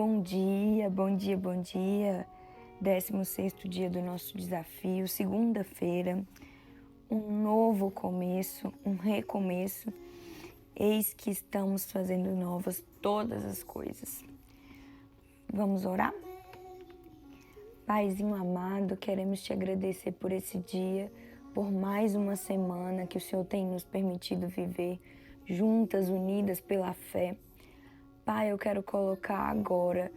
Bom dia, bom dia, bom dia. 16º dia do nosso desafio, segunda-feira, um novo começo, um recomeço. Eis que estamos fazendo novas todas as coisas. Vamos orar? Paizinho amado, queremos te agradecer por esse dia, por mais uma semana que o Senhor tem nos permitido viver juntas, unidas pela fé. Pai, eu quero colocar agora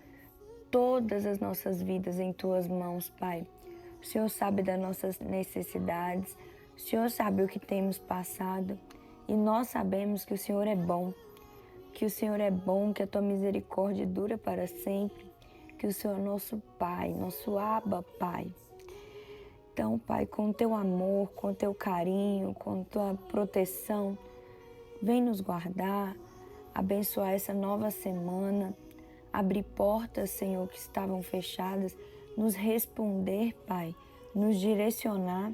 todas as nossas vidas em Tuas mãos, Pai. O Senhor sabe das nossas necessidades, o Senhor sabe o que temos passado e nós sabemos que o Senhor é bom, que a Tua misericórdia dura para sempre, que o Senhor é nosso Pai, nosso Abba Pai. Então, Pai, com Teu amor, com Teu carinho, com Tua proteção, vem nos guardar, abençoar essa nova semana, abrir portas, Senhor, que estavam fechadas, nos responder, Pai, nos direcionar,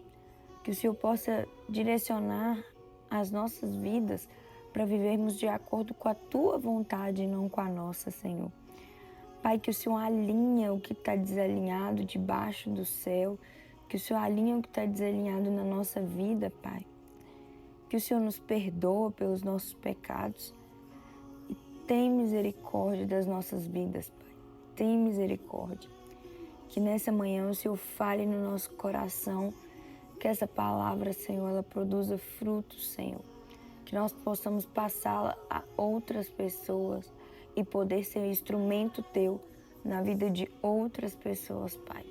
que o Senhor possa direcionar as nossas vidas para vivermos de acordo com a Tua vontade e não com a nossa, Senhor. Pai, que o Senhor alinha o que está desalinhado debaixo do céu, que o Senhor alinha o que está desalinhado na nossa vida, Pai. Que o Senhor nos perdoa pelos nossos pecados e tem misericórdia das nossas vidas, Pai. Tem misericórdia. Que nessa manhã o Senhor fale no nosso coração, que essa palavra, Senhor, ela produza frutos, Senhor. Que nós possamos passá-la a outras pessoas e poder ser um instrumento Teu na vida de outras pessoas, Pai.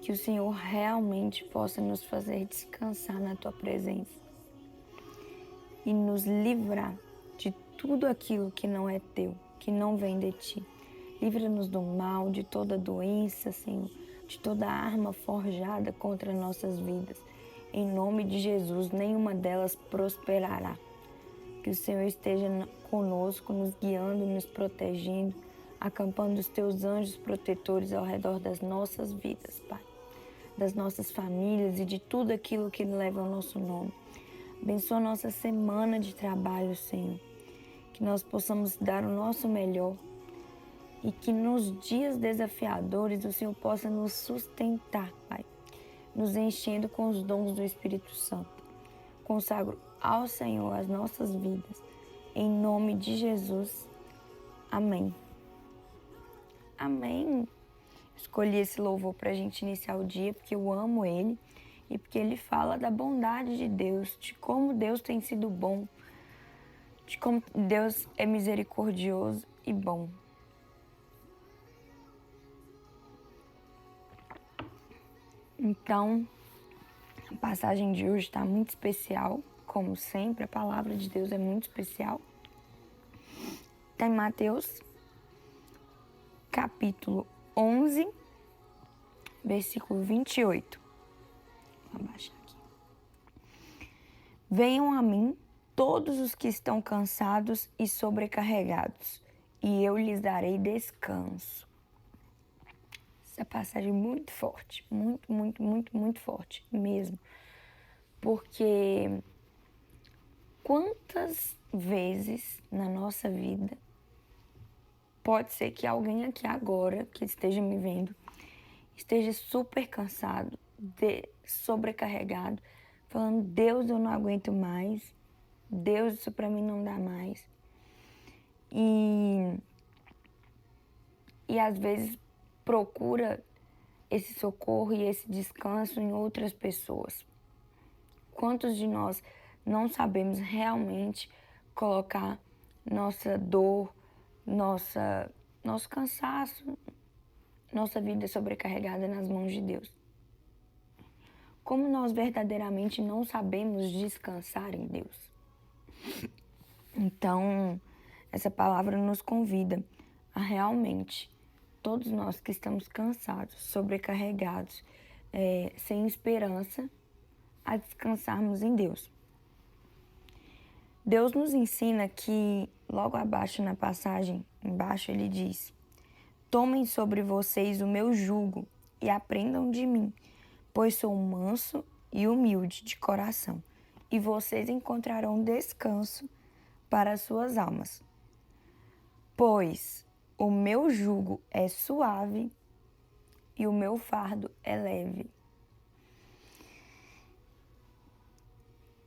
Que o Senhor realmente possa nos fazer descansar na Tua presença e nos livrar de tudo aquilo que não é Teu, que não vem de Ti. Livra-nos do mal, de toda doença, Senhor, de toda arma forjada contra nossas vidas. Em nome de Jesus, nenhuma delas prosperará. Que o Senhor esteja conosco, nos guiando, nos protegendo, acampando os Teus anjos protetores ao redor das nossas vidas, Pai, das nossas famílias e de tudo aquilo que leva ao nosso nome. Abençoa a nossa semana de trabalho, Senhor. Que nós possamos dar o nosso melhor e que nos dias desafiadores o Senhor possa nos sustentar, Pai, nos enchendo com os dons do Espírito Santo. Consagro ao Senhor as nossas vidas. Em nome de Jesus. Amém. Amém. Escolhi esse louvor para a gente iniciar o dia porque eu amo ele e porque ele fala da bondade de Deus, de como Deus tem sido bom, de como Deus é misericordioso e bom. Então, a passagem de hoje está muito especial, como sempre, a palavra de Deus é muito especial. Está em Mateus, capítulo 11, versículo 28. Vou abaixar aqui. Venham a mim todos os que estão cansados e sobrecarregados, e eu lhes darei descanso. Essa passagem é muito forte, muito forte mesmo. Porque quantas vezes na nossa vida pode ser que alguém aqui agora, que esteja me vendo, esteja super cansado, sobrecarregado, falando: Deus, eu não aguento mais, Deus, isso pra mim não dá mais. E às vezes procura esse socorro e esse descanso em outras pessoas. Quantos de nós não sabemos realmente colocar nossa dor, nosso cansaço, nossa vida sobrecarregada nas mãos de Deus? Como nós verdadeiramente não sabemos descansar em Deus? Então, essa palavra nos convida a realmente, todos nós que estamos cansados, sobrecarregados, sem esperança, a descansarmos em Deus. Deus nos ensina que, logo abaixo na passagem, embaixo ele diz: tomem sobre vocês o meu jugo e aprendam de mim, pois sou manso e humilde de coração, e vocês encontrarão descanso para as suas almas. Pois o meu jugo é suave e o meu fardo é leve.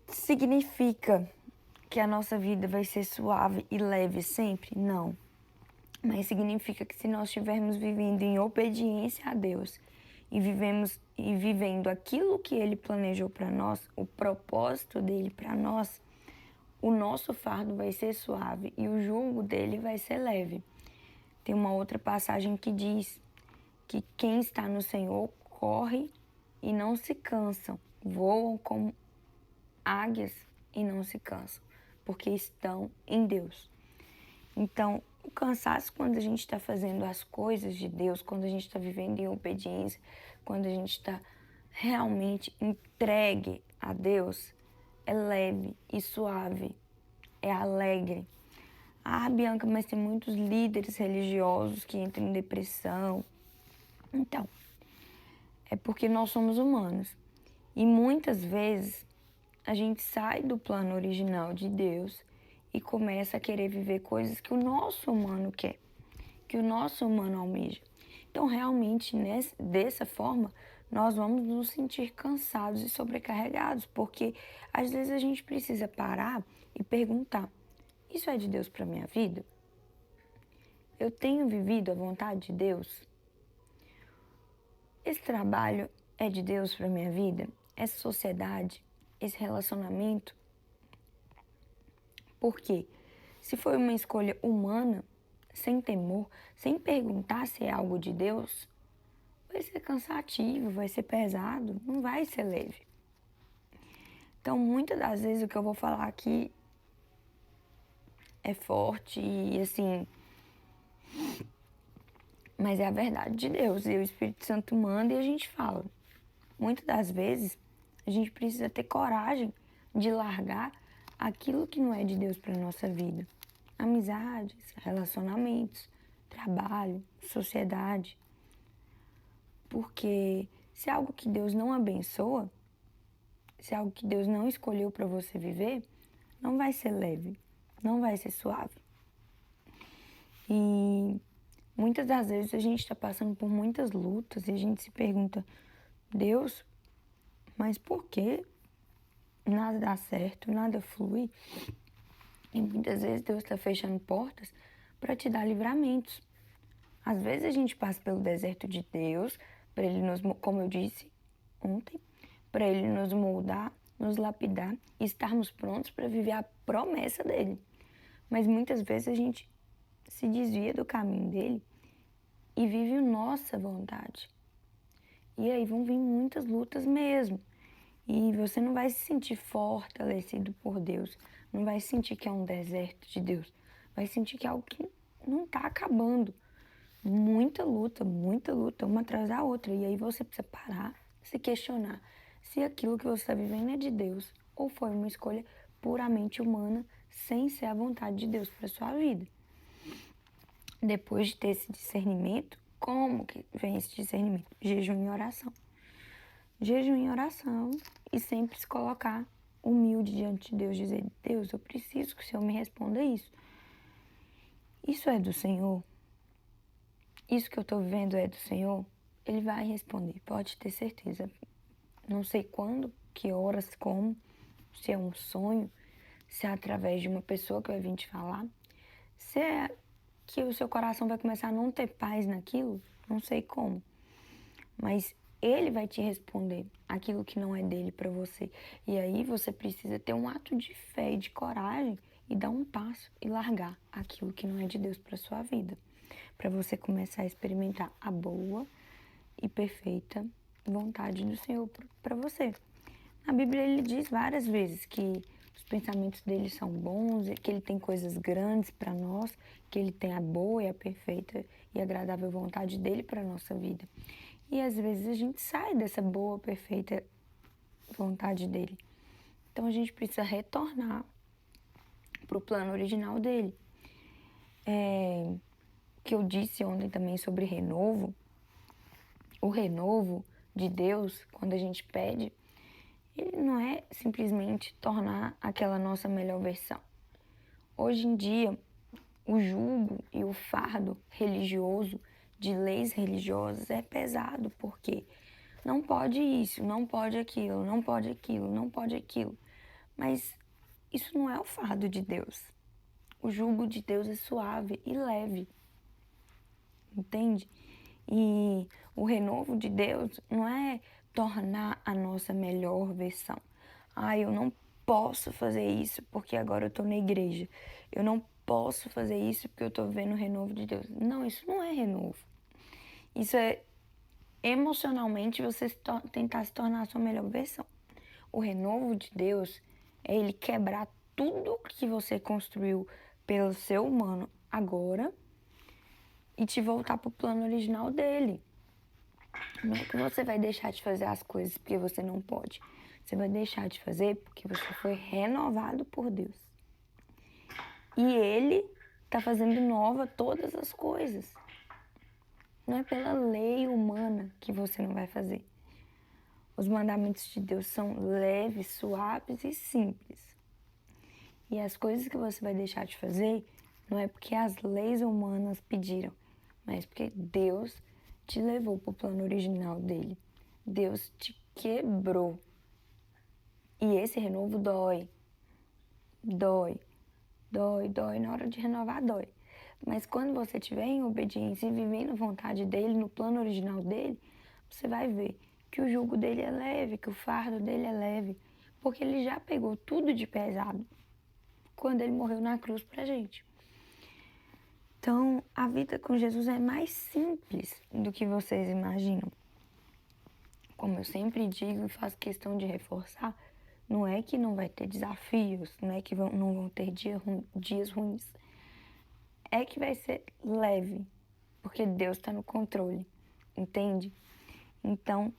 Significa que a nossa vida vai ser suave e leve sempre? Não. Mas significa que se nós estivermos vivendo em obediência a Deus e vivendo aquilo que Ele planejou para nós, o propósito dele para nós, o nosso fardo vai ser suave e o jugo dele vai ser leve. Tem uma outra passagem que diz que quem está no Senhor corre e não se cansam, voam como águias e não se cansam, porque estão em Deus. Então, o cansaço quando a gente está fazendo as coisas de Deus, quando a gente está vivendo em obediência, quando a gente está realmente entregue a Deus, é leve e suave, é alegre. Ah, Bianca, mas tem muitos líderes religiosos que entram em depressão. Então, é porque nós somos humanos. E muitas vezes a gente sai do plano original de Deus e começa a querer viver coisas que o nosso humano quer, que o nosso humano almeja. Então, realmente, dessa forma, nós vamos nos sentir cansados e sobrecarregados, porque às vezes a gente precisa parar e perguntar: isso é de Deus para minha vida? Eu tenho vivido a vontade de Deus? Esse trabalho é de Deus para minha vida? Essa sociedade? Esse relacionamento? Por quê? Se foi uma escolha humana, sem temor, sem perguntar se é algo de Deus, vai ser cansativo, vai ser pesado, não vai ser leve. Então, muitas das vezes o que eu vou falar aqui é forte e assim, mas é a verdade de Deus. E o Espírito Santo manda e a gente fala. Muitas das vezes a gente precisa ter coragem de largar aquilo que não é de Deus para nossa vida. Amizades, relacionamentos, trabalho, sociedade. Porque se é algo que Deus não abençoa, se é algo que Deus não escolheu para você viver, não vai ser leve, não vai ser suave. E muitas das vezes a gente está passando por muitas lutas e a gente se pergunta: Deus, mas por que nada dá certo, nada flui? E muitas vezes Deus está fechando portas para te dar livramentos. Às vezes a gente passa pelo deserto de Deus, para Ele nos, como eu disse ontem, para Ele nos moldar, nos lapidar e estarmos prontos para viver a promessa dEle. Mas muitas vezes a gente se desvia do caminho dEle e vive a nossa vontade. E aí vão vir muitas lutas mesmo. E você não vai se sentir fortalecido por Deus. Não vai sentir que é um deserto de Deus. Vai sentir que é algo que não está acabando. Muita luta, uma atrás da outra. E aí você precisa parar, se questionar se aquilo que você está vivendo é de Deus ou foi uma escolha puramente humana, sem ser a vontade de Deus para sua vida. Depois de ter esse discernimento, como que vem esse discernimento? Jejum e oração. Jejum e oração e sempre se colocar humilde diante de Deus, dizer: Deus, eu preciso que o Senhor me responda isso. Isso é do Senhor? Isso que eu estou vivendo é do Senhor? Ele vai responder, pode ter certeza. Não sei quando, que horas, como, se é um sonho, se é através de uma pessoa que vai vir te falar, se é que o seu coração vai começar a não ter paz naquilo, não sei como. Mas Ele vai te responder aquilo que não é dele para você. E aí você precisa ter um ato de fé e de coragem e dar um passo e largar aquilo que não é de Deus para sua vida, para você começar a experimentar a boa e perfeita vontade do Senhor para você. Na Bíblia ele diz várias vezes que os pensamentos dele são bons, que ele tem coisas grandes para nós, que ele tem a boa e a perfeita e agradável vontade dele para a nossa vida. E às vezes a gente sai dessa boa, perfeita vontade dele. Então a gente precisa retornar para o plano original dele. Que eu disse ontem também sobre renovo. O renovo de Deus, quando a gente pede, ele não é simplesmente tornar aquela nossa melhor versão. Hoje em dia, O jugo e o fardo religioso de leis religiosas é pesado, porque não pode isso, não pode aquilo, não pode aquilo, não pode aquilo. Mas isso não é o fardo de Deus. O jugo de Deus é suave e leve, entende? E o renovo de Deus não é tornar a nossa melhor versão. Eu não posso fazer isso porque agora eu estou na igreja. Eu não posso fazer isso porque eu estou vendo o renovo de Deus. Não, isso não é renovo. Isso é emocionalmente você tentar se tornar a sua melhor versão. O renovo de Deus é Ele quebrar tudo que você construiu pelo seu humano agora e te voltar para o plano original dele. Não é que você vai deixar de fazer as coisas porque você não pode. Você vai deixar de fazer porque você foi renovado por Deus. E Ele está fazendo nova todas as coisas. Não é pela lei humana que você não vai fazer. Os mandamentos de Deus são leves, suaves e simples. E as coisas que você vai deixar de fazer não é porque as leis humanas pediram, mas porque Deus te levou para o plano original dele. Deus te quebrou. E esse renovo dói. Dói. Dói, dói. Na hora de renovar, dói. Mas quando você estiver em obediência e vivendo a vontade dele, no plano original dele, você vai ver que o jugo dele é leve, que o fardo dele é leve. Porque ele já pegou tudo de pesado quando ele morreu na cruz pra gente. Então, a vida com Jesus é mais simples do que vocês imaginam. Como eu sempre digo e faço questão de reforçar, não é que não vai ter desafios, não é que não vão ter dias ruins. É que vai ser leve, porque Deus está no controle, entende? Então,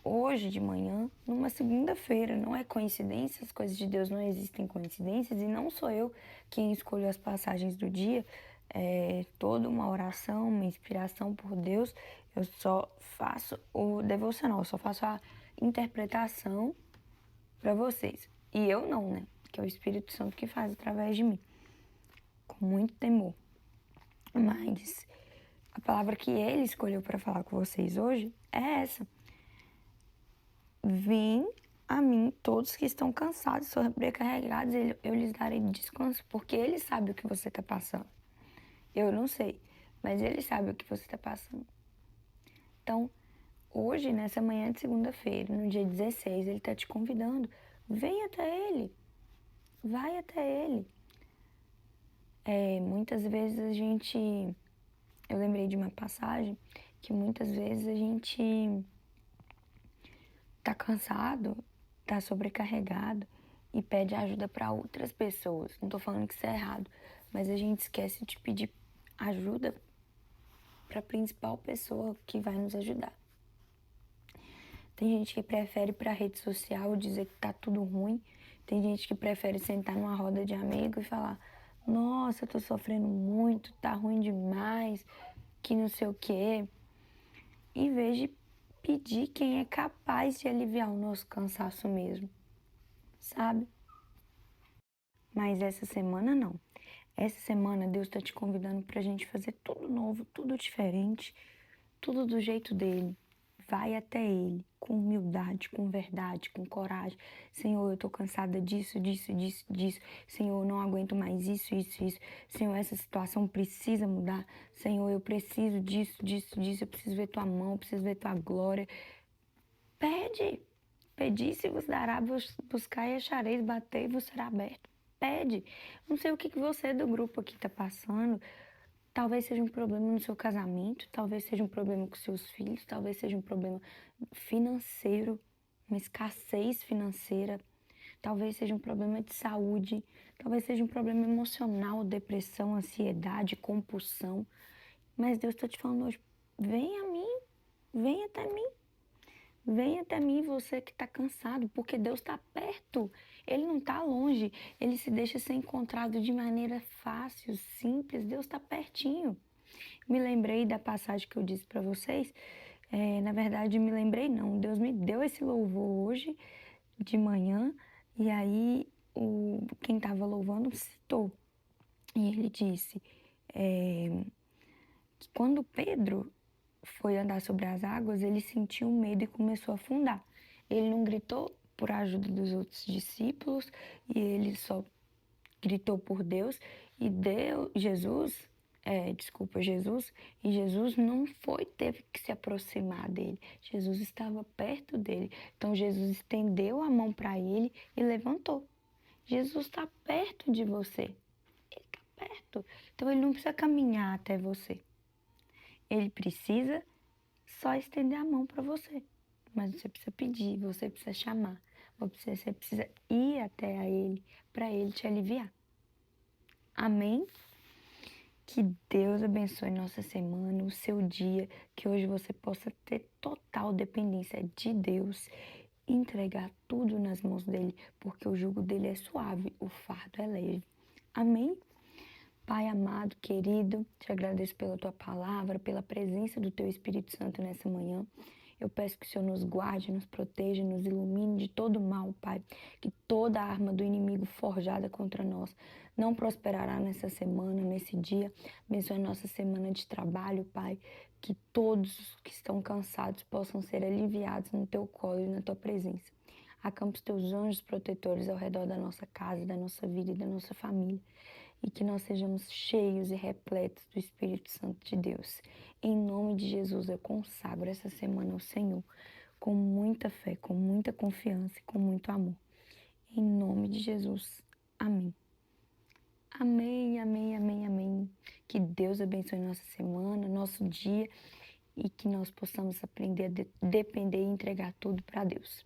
hoje de manhã, numa segunda-feira, não é coincidência, as coisas de Deus não existem coincidências, e não sou eu quem escolho as passagens do dia, é toda uma oração, uma inspiração por Deus. Eu só faço o devocional, eu só faço a interpretação para vocês. E eu não, né? Que é o Espírito Santo que faz através de mim, com muito temor. Mas a palavra que ele escolheu para falar com vocês hoje é essa. Vim a mim todos que estão cansados, sobrecarregados, eu lhes darei descanso, porque ele sabe o que você está passando. Eu não sei, mas ele sabe o que você está passando. Então, hoje, nessa manhã de segunda-feira, no dia 16, ele está te convidando. Vem até ele. Vai até ele. Muitas vezes a gente... Eu lembrei de uma passagem que muitas vezes a gente tá cansado, tá sobrecarregado e pede ajuda para outras pessoas. Não tô falando que isso é errado, mas a gente esquece de pedir ajuda para a principal pessoa que vai nos ajudar. Tem gente que prefere ir para a rede social dizer que tá tudo ruim. Tem gente que prefere sentar numa roda de amigos e falar: nossa, eu tô sofrendo muito, tá ruim demais, que não sei o quê. Em vez de pedir quem é capaz de aliviar o nosso cansaço mesmo, sabe? Mas essa semana não. Essa semana Deus tá te convidando pra gente fazer tudo novo, tudo diferente, tudo do jeito dele. Vai até ele, com humildade, com verdade, com coragem. Senhor, eu tô cansada disso, disso, disso, disso. Senhor, eu não aguento mais isso, isso, isso. Senhor, essa situação precisa mudar. Senhor, eu preciso disso, disso, disso. Eu preciso ver tua mão, eu preciso ver tua glória. Pede. Pedi se vos dará, buscar e achareis, bater e vos será aberto. Pede. Não sei o que você do grupo aqui tá passando. Talvez seja um problema no seu casamento, talvez seja um problema com seus filhos, talvez seja um problema financeiro, uma escassez financeira, talvez seja um problema de saúde, talvez seja um problema emocional, depressão, ansiedade, compulsão. Mas Deus está te falando hoje: vem a mim, vem até mim. Vem até mim, você que está cansado, porque Deus está perto. Ele não está longe. Ele se deixa ser encontrado de maneira fácil, simples. Deus está pertinho. Me lembrei da passagem que eu disse para vocês. Na verdade, me lembrei não. Deus me deu esse louvor hoje de manhã. E aí, quem estava louvando citou. E ele disse: que quando Pedro foi andar sobre as águas, ele sentiu medo e começou a afundar. Ele não gritou por ajuda dos outros discípulos e ele só gritou por Deus e Jesus não teve que se aproximar dele. Jesus estava perto dele. Então Jesus estendeu a mão para ele e levantou. Jesus está perto de você. Ele está perto. Então ele não precisa caminhar até você. Ele precisa só estender a mão para você. Mas você precisa pedir, você precisa chamar, você precisa ir até a ele para ele te aliviar. Amém? Que Deus abençoe nossa semana, o seu dia, que hoje você possa ter total dependência de Deus, entregar tudo nas mãos dele, porque o jugo dele é suave, o fardo é leve. Amém? Pai amado, querido, te agradeço pela tua palavra, pela presença do teu Espírito Santo nessa manhã. Eu peço que o Senhor nos guarde, nos proteja, nos ilumine de todo mal, Pai. Que toda arma do inimigo forjada contra nós não prosperará nessa semana, nesse dia. Abençoe a nossa semana de trabalho, Pai. Que todos que estão cansados possam ser aliviados no teu colo e na tua presença. Acampa os teus anjos protetores ao redor da nossa casa, da nossa vida e da nossa família. E que nós sejamos cheios e repletos do Espírito Santo de Deus. Em nome de Jesus, eu consagro essa semana ao Senhor com muita fé, com muita confiança e com muito amor. Em nome de Jesus. Amém. Amém, amém, amém, amém. Que Deus abençoe nossa semana, nosso dia e que nós possamos aprender a depender e entregar tudo para Deus.